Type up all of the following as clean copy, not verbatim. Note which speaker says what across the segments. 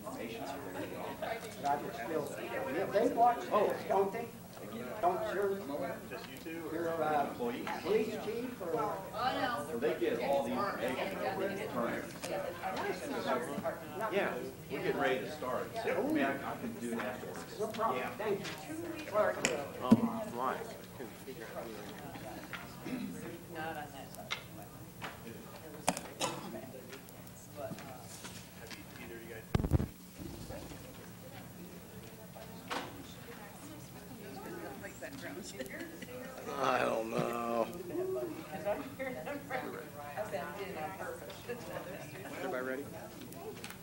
Speaker 1: But I just feel, they watch this, don't they? Don't your police chief or?
Speaker 2: So they get all the information over at the time. Yeah, we're getting ready to start. I mean, I can do that afterwards.
Speaker 1: No problem.
Speaker 2: Yeah.
Speaker 1: Thank you.
Speaker 3: Oh, my. Couldn't figure out
Speaker 4: Not on that side.
Speaker 3: Have either of you guys? I don't know. Everybody ready?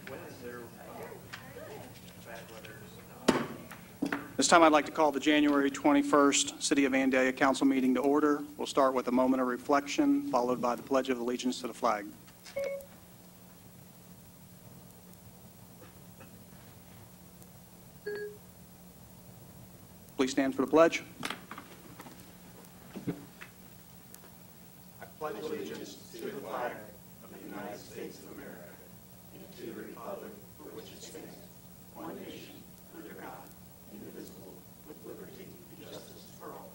Speaker 3: When is there bad weather?
Speaker 5: This time I'd like to call the January 21st City of Vandalia Council meeting to order. We'll start with a moment of reflection, followed by the Pledge of Allegiance to the flag. Please stand for the pledge.
Speaker 6: I pledge allegiance to the flag of the United States of America and to the republic for which it stands, one nation, under God, indivisible, with liberty and justice for all.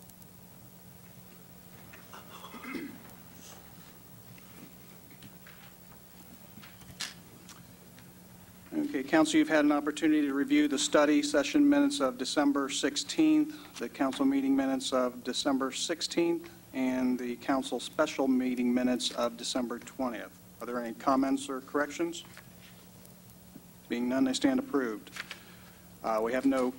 Speaker 5: Okay, Council, you've had an opportunity to review the study session minutes of December 16th, the council meeting minutes of December 16th, and the council special meeting minutes of December 20th. Are there any comments or corrections? Being none, they stand approved. We have no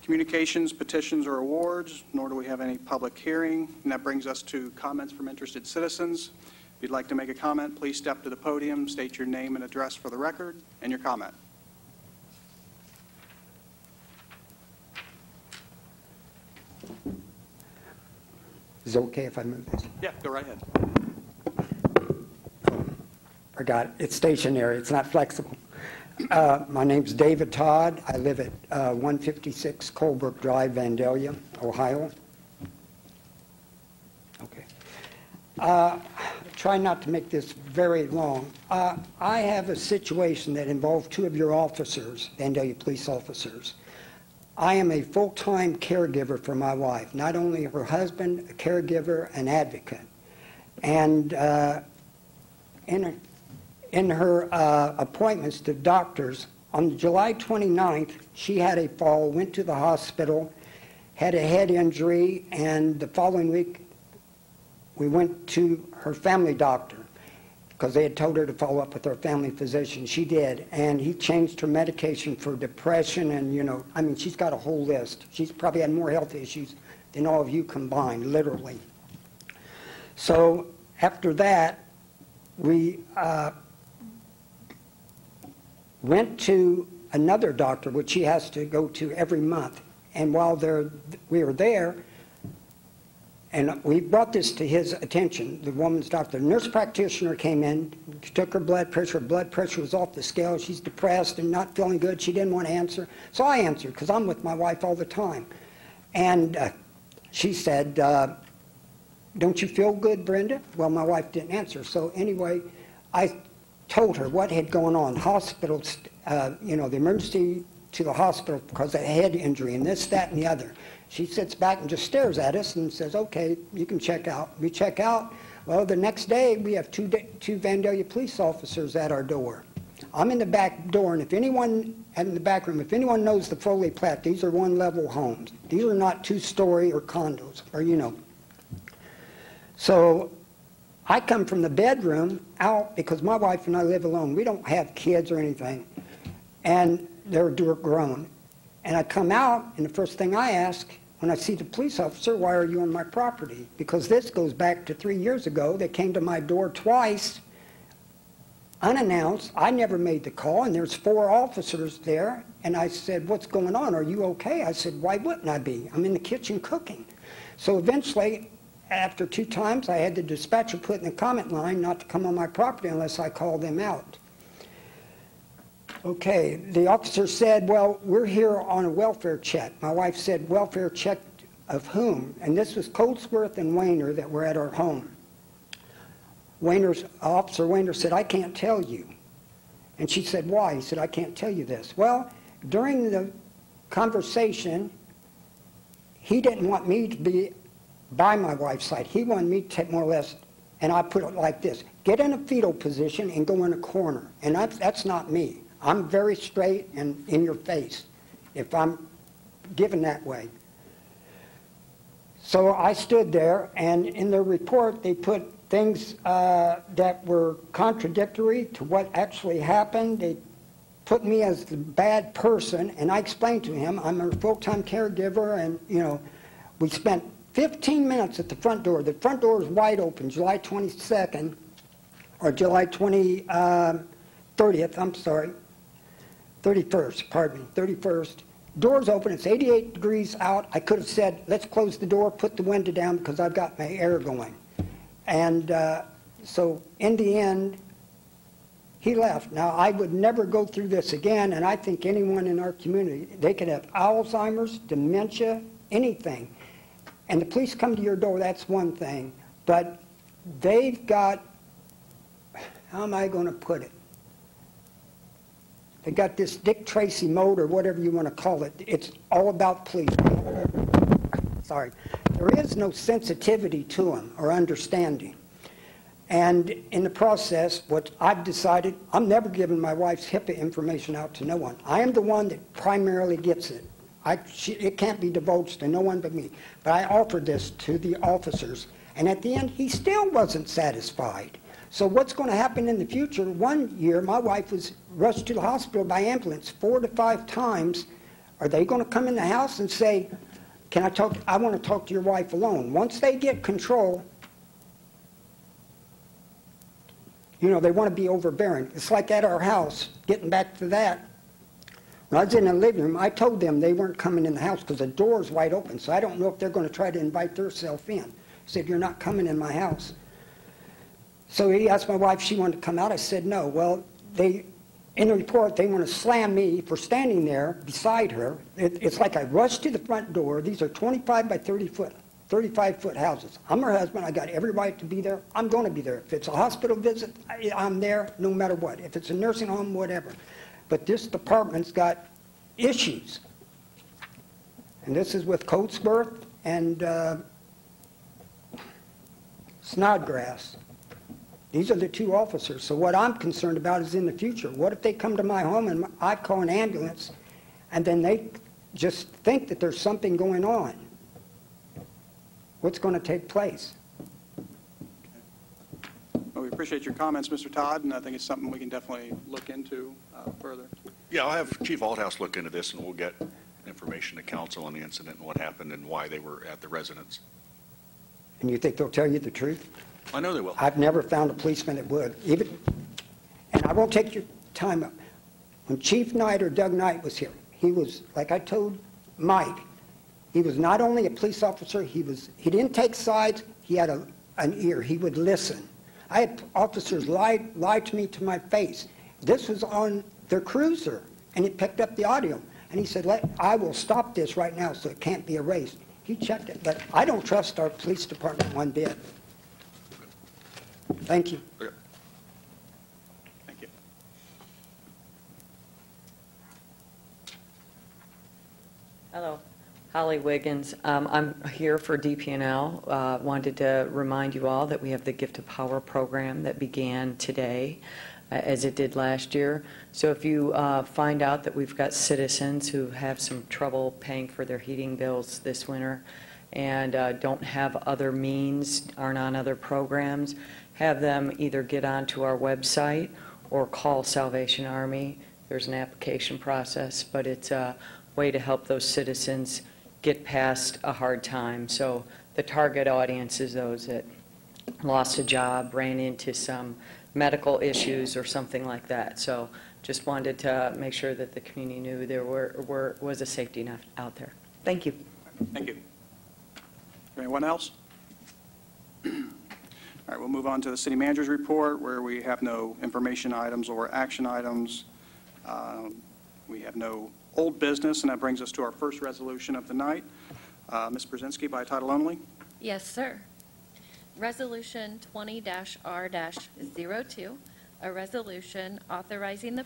Speaker 5: communications, petitions, or awards, nor do we have any public hearing. And that brings us to comments from interested citizens. If you'd like to make a comment, please step to the podium, state your name and address for the record, and your comment.
Speaker 1: Is it okay if I move this?
Speaker 5: Yeah, go right ahead.
Speaker 1: Forgot it. It's stationary. It's not flexible. My name's David Todd. I live at 156 Colebrook Drive, Vandalia, Ohio. Okay. Try not to make this very long. I have a situation that involves two of your officers, Vandalia police officers. I am a full-time caregiver for my wife, not only her husband, a caregiver, an advocate. And in her appointments to doctors, on July 29th, she had a fall, went to the hospital, had a head injury, and the following week, we went to her family doctor because they had told her to follow up with her family physician. She did, and he changed her medication for depression, and, you know, I mean, she's got a whole list. She's probably had more health issues than all of you combined, literally. So after that, we went to another doctor, which she has to go to every month. And while we were there, and we brought this to his attention, the woman's doctor. The nurse practitioner came in, took her blood pressure. Her blood pressure was off the scale. She's depressed and not feeling good. She didn't want to answer. So I answered, because I'm with my wife all the time. And she said, don't you feel good, Brenda? Well, my wife didn't answer. So anyway, I told her what had gone on. Hospitals, you know, the emergency to the hospital because of a head injury and this, that, and the other. She sits back and just stares at us and says, okay, you can check out. We check out. Well, the next day, we have two Vandalia police officers at our door. I'm in the back door, and if anyone, in the back room, if anyone knows the Foley Platte, these are one-level homes. These are not two-story or condos, or, you know. So I come from the bedroom out because my wife and I live alone. We don't have kids or anything, and they're grown. And I come out, and the first thing I ask when I see the police officer, why are you on my property? Because this goes back to 3 years ago. They came to my door twice, unannounced. I never made the call, and there's 4 officers there. And I said, what's going on? Are you okay? I said, why wouldn't I be? I'm in the kitchen cooking. So eventually, after 2 times, I had the dispatcher put in the comment line not to come on my property unless I call them out. Okay, the officer said, well, we're here on a welfare check. My wife said, welfare check of whom? And this was Colesworth and Wayner that were at our home. Officer Wayner said, I can't tell you. And she said, why? He said, I can't tell you this. Well, during the conversation, he didn't want me to be by my wife's side. He wanted me to take more or less, and I put it like this, get in a fetal position and go in a corner. And that's not me. I'm very straight and in your face if I'm given that way. So I stood there, and in their report, they put things that were contradictory to what actually happened. They put me as the bad person, and I explained to him, I'm a full-time caregiver, and, you know, we spent 15 minutes at the front door. The front door is wide open, July 22nd, or July 30th, I'm sorry, 31st, pardon me, 31st. Door's open, it's 88 degrees out. I could have said, let's close the door, put the window down because I've got my air going. And so in the end, he left. Now, I would never go through this again, and I think anyone in our community, they could have Alzheimer's, dementia, anything. And the police come to your door, that's one thing. But they've got, how am I going to put it? They got this Dick Tracy mode, or whatever you want to call it. It's all about police. Sorry. There is no sensitivity to them or understanding. And in the process, what I've decided, I'm never giving my wife's HIPAA information out to no one. I am the one that primarily gets it. It can't be divulged to no one but me. But I offered this to the officers, and at the end, he still wasn't satisfied. So what's going to happen in the future? One year, my wife was rushed to the hospital by ambulance 4 to 5 times. Are they going to come in the house and say, can I talk? I want to talk to your wife alone. Once they get control, you know, they want to be overbearing. It's like at our house, getting back to that. When I was in the living room, I told them they weren't coming in the house because the door is wide open, so I don't know if they're going to try to invite themselves in. I said, you're not coming in my house. So he asked my wife if she wanted to come out. I said no. Well, in the report, they want to slam me for standing there beside her. It's like I rushed to the front door. These are 25 by 35-foot houses. I'm her husband. I got every right to be there. I'm going to be there. If it's a hospital visit, I'm there no matter what. If it's a nursing home, whatever. But this department's got issues. And this is with Coatesworth and Snodgrass. These are the 2 officers. So what I'm concerned about is in the future. What if they come to my home and I call an ambulance and then they just think that there's something going on? What's going to take place?
Speaker 5: Well, we appreciate your comments, Mr. Todd, and I think it's something we can definitely look into further.
Speaker 7: Yeah, I'll have Chief Althouse look into this, and we'll get information to council on the incident and what happened and why they were at the residence.
Speaker 1: And you think they'll tell you the truth?
Speaker 7: I know they will.
Speaker 1: I've never found a policeman that would. And I won't take your time up. When Chief Knight or Doug Knight was here, he was, like I told Mike, he was not only a police officer, he didn't take sides, he had an ear, he would listen. I had officers lie to me to my face. This was on their cruiser, and he picked up the audio. And he said, I will stop this right now so it can't be erased. He checked it, but I don't trust our police department one bit. Thank you.
Speaker 7: Okay.
Speaker 5: Thank you.
Speaker 8: Hello, Holly Wiggins. I'm here for DP&L. Wanted to remind you all that we have the Gift of Power program that began today, as it did last year. So if you find out that we've got citizens who have some trouble paying for their heating bills this winter and don't have other means, aren't on other programs, have them either get onto our website or call Salvation Army. There's an application process, but it's a way to help those citizens get past a hard time. So the target audience is those that lost a job, ran into some medical issues or something like that. So just wanted to make sure that the community knew there was a safety net out there. Thank you.
Speaker 5: Thank you. Anyone else? All right, we'll move on to the city manager's report, where we have no information items or action items. We have no old business, and that brings us to our first resolution of the night. Ms. Brzezinski, by title only.
Speaker 9: Yes, sir. Resolution 20-R-02, a resolution authorizing the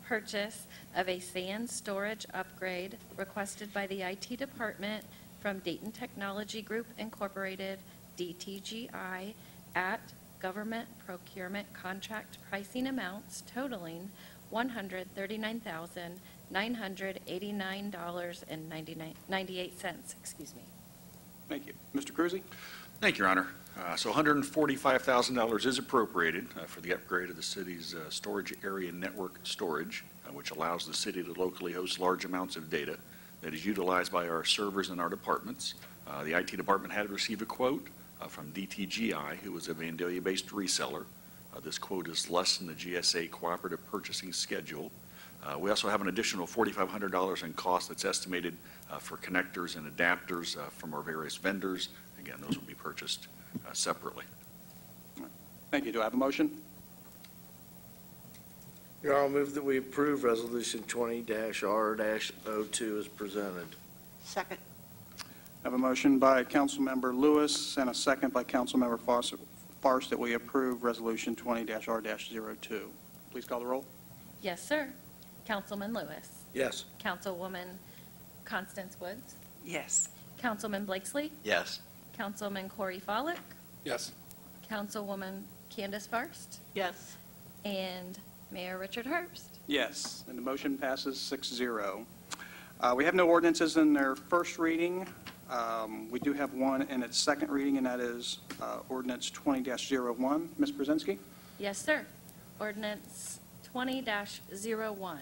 Speaker 9: purchase of a sand storage upgrade requested by the IT department from Dayton Technology Group Incorporated, DTGI, at government procurement contract pricing amounts totaling $139,989.98. Excuse me.
Speaker 5: Thank you. Mr. Cruzy?
Speaker 7: Thank you, Your Honor. So $145,000 is appropriated for the upgrade of the city's storage area network storage, which allows the city to locally host large amounts of data that is utilized by our servers in our departments. The IT department had received a quote from DTGI, who was a Vandalia-based reseller. This quote is less than the GSA cooperative purchasing schedule. We also have an additional $4,500 in cost that's estimated for connectors and adapters from our various vendors. Again, those will be purchased separately.
Speaker 5: Thank you. Do I have a motion?
Speaker 3: Your Honor, I'll move that we approve Resolution 20-R-02 as presented.
Speaker 4: Second.
Speaker 5: I have a motion by Councilmember Lewis and a second by Councilmember Farce that we approve Resolution 20-R-02. Please call the roll.
Speaker 9: Yes, sir. Councilman Lewis.
Speaker 3: Yes.
Speaker 9: Councilwoman Constance Woods.
Speaker 4: Yes.
Speaker 9: Councilman Blakesley.
Speaker 2: Yes.
Speaker 9: Councilman Corey Follick.
Speaker 3: Yes.
Speaker 9: Councilwoman Candace Farst.
Speaker 4: Yes.
Speaker 9: And Mayor Richard Herbst.
Speaker 5: Yes, and the motion passes 6-0. We have no ordinances in their first reading. We do have one in its second reading, and that is ordinance 20-01. Ms. Brzezinski?
Speaker 9: Yes, sir. Ordinance 20-01,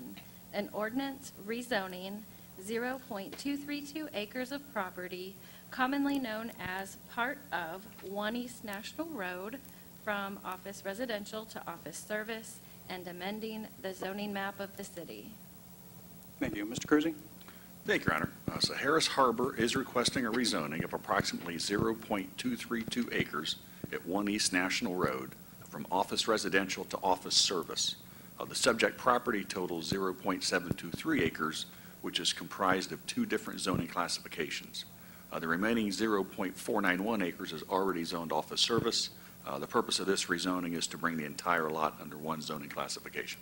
Speaker 9: an ordinance rezoning 0.232 acres of property commonly known as part of 1 East National Road from office residential to office service and amending the zoning map of the city.
Speaker 5: Thank you. Mr. Cruzy?
Speaker 7: Thank you, Your Honor. So Harris Harbor is requesting a rezoning of approximately 0.232 acres at 1 East National Road from office residential to office service. The subject property totals 0.723 acres, which is comprised of 2 different zoning classifications. The remaining 0.491 acres is already zoned office service. The purpose of this rezoning is to bring the entire lot under one zoning classification.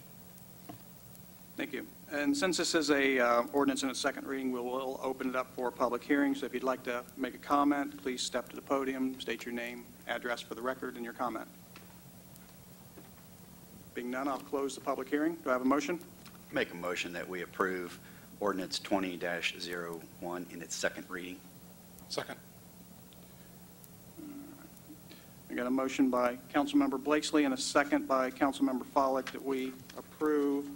Speaker 5: Thank you. And since this is a ordinance in its second reading, we will open it up for public hearing. So if you'd like to make a comment, please step to the podium, state your name, address for the record, and your comment. Being none, I'll close the public hearing. Do I have a motion?
Speaker 2: Make a motion that we approve ordinance 20-01 in its second reading.
Speaker 3: Second.
Speaker 5: I got a motion by Councilmember Blakesley and a second by Councilmember Follick that we approve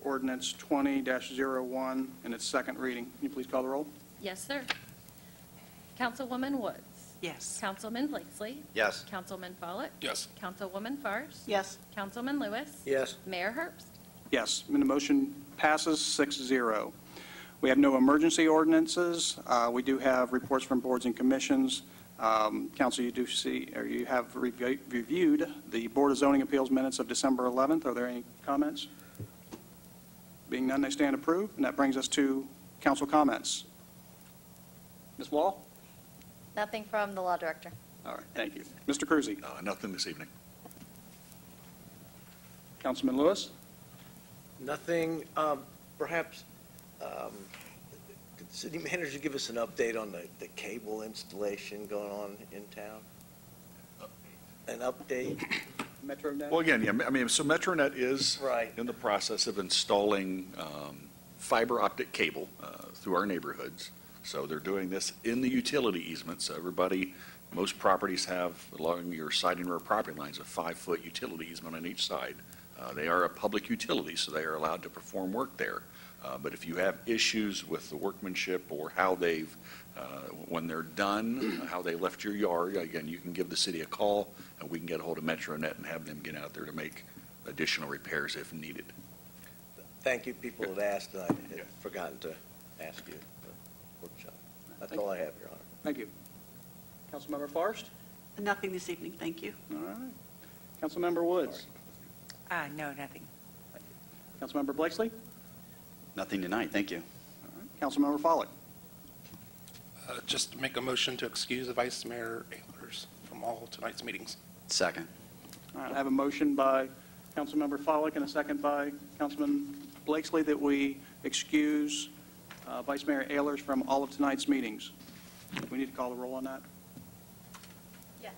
Speaker 5: ordinance 20-01 in its second reading. Can you please call the roll?
Speaker 9: Yes, sir. Councilwoman Woods.
Speaker 4: Yes.
Speaker 9: Councilman Blakesley.
Speaker 2: Yes.
Speaker 9: Councilman Follick.
Speaker 3: Yes.
Speaker 9: Councilwoman Farce.
Speaker 4: Yes.
Speaker 9: Councilman Lewis.
Speaker 3: Yes.
Speaker 9: Mayor Herbst.
Speaker 5: Yes, and the motion passes 6-0. We have no emergency ordinances. We do have reports from boards and commissions. Council, you do see, or you have reviewed the Board of Zoning Appeals minutes of December 11th. Are there any comments? Being none, they stand approved, and that brings us to council comments. Ms. Wall?
Speaker 10: Nothing from the law director.
Speaker 5: All right, thank you. Mr. Cruzy?
Speaker 7: Nothing this evening.
Speaker 5: Councilman Lewis?
Speaker 3: Nothing. Perhaps could the city manager give us an update on the cable installation going on in town? An update?
Speaker 5: MetroNet?
Speaker 7: Well, again, yeah, I mean, so MetroNet is
Speaker 3: Right.
Speaker 7: in the process of installing fiber optic cable through our neighborhoods. So they're doing this in the utility easement. So everybody, most properties have, along your side and rear property lines, a 5-foot utility easement on each side. They are a public utility, so they are allowed to perform work there. But if you have issues with the workmanship or how they've, when they're done, how they left your yard, again, you can give the city a call, and we can get a hold of MetroNet and have them get out there to make additional repairs if needed.
Speaker 3: Thank you. People had asked, and I had forgotten to ask you at the workshop. That's all I have, Your Honor.
Speaker 5: Thank you. Councilmember Forrest?
Speaker 4: Nothing this evening, thank you.
Speaker 5: All right. Councilmember Woods?
Speaker 4: No, nothing.
Speaker 5: Councilmember Blakesley?
Speaker 2: Nothing tonight, thank you.
Speaker 5: All right. Councilmember Follick?
Speaker 11: Just to make a motion to excuse the Vice Mayor Ehlers from all tonight's meetings.
Speaker 2: Second.
Speaker 5: All right, I have a motion by Councilmember Follick, and a second by Councilman Blakesley, that we excuse Vice Mayor Ehlers from all of tonight's meetings. We need to call the roll on that.
Speaker 9: Yes.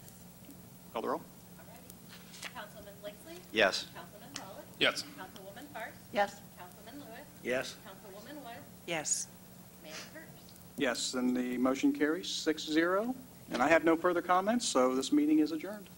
Speaker 5: Call the roll.
Speaker 9: All righty. Councilman Blakesley?
Speaker 2: Yes.
Speaker 9: Councilman Pollock?
Speaker 11: Yes.
Speaker 9: Councilwoman Parks?
Speaker 4: Yes.
Speaker 9: Councilman Lewis?
Speaker 3: Yes?
Speaker 9: Councilwoman Wood?
Speaker 4: Yes.
Speaker 9: Mayor Kurtz?
Speaker 5: Yes, and the motion carries 6-0. And I have no further comments, so this meeting is adjourned.